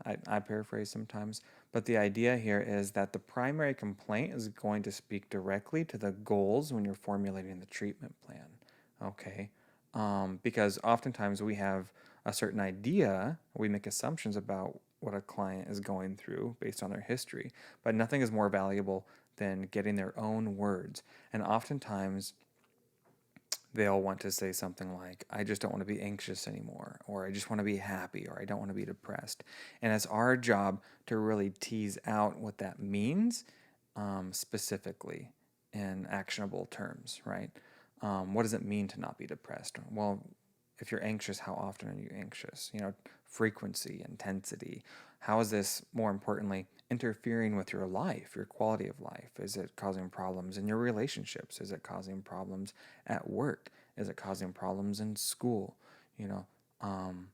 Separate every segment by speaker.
Speaker 1: I paraphrase sometimes, but the idea here is that the primary complaint is going to speak directly to the goals when you're formulating the treatment plan. Okay, because oftentimes we have a certain idea, we make assumptions about what a client is going through based on their history, but nothing is more valuable than getting their own words. And oftentimes they'll want to say something like, I just don't want to be anxious anymore, or I just want to be happy, or I don't want to be depressed. And it's our job to really tease out what that means specifically in actionable terms, right? What does it mean to not be depressed? Well, if you're anxious, how often are you anxious? Frequency, intensity. How is this, more importantly, interfering with your life, your quality of life? Is it causing problems in your relationships? Is it causing problems at work? Is it causing problems in school? You know, um,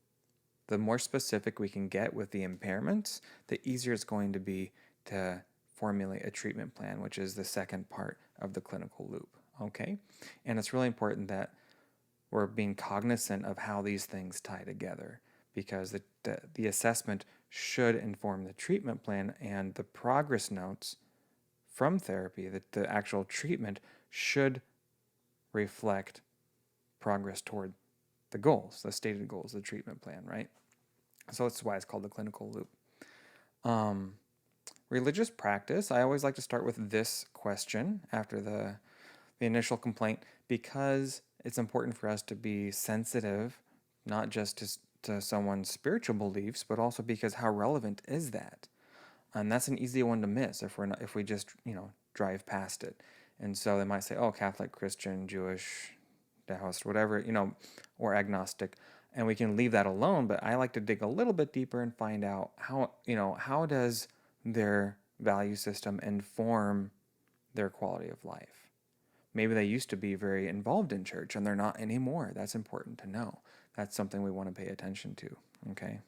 Speaker 1: the more specific we can get with the impairments, the easier it's going to be to formulate a treatment plan, which is the second part of the clinical loop. Okay? And it's really important that we're being cognizant of how these things tie together, because the assessment should inform the treatment plan, and the progress notes from therapy, that the actual treatment should reflect progress toward the goals, the stated goals, the treatment plan, right? So that's why it's called the clinical loop. Um, Religious practice, I always like to start with this question after the initial complaint, because it's important for us to be sensitive, not just to someone's spiritual beliefs, but also because how relevant is that? And that's an easy one to miss if we just drive past it. And so they might say, oh, Catholic, Christian, Jewish, Taoist, whatever, or agnostic, and we can leave that alone. But I like to dig a little bit deeper and find out how does their value system inform their quality of life. Maybe they used to be very involved in church and they're not anymore. That's important to know. That's something we want to pay attention to. Okay.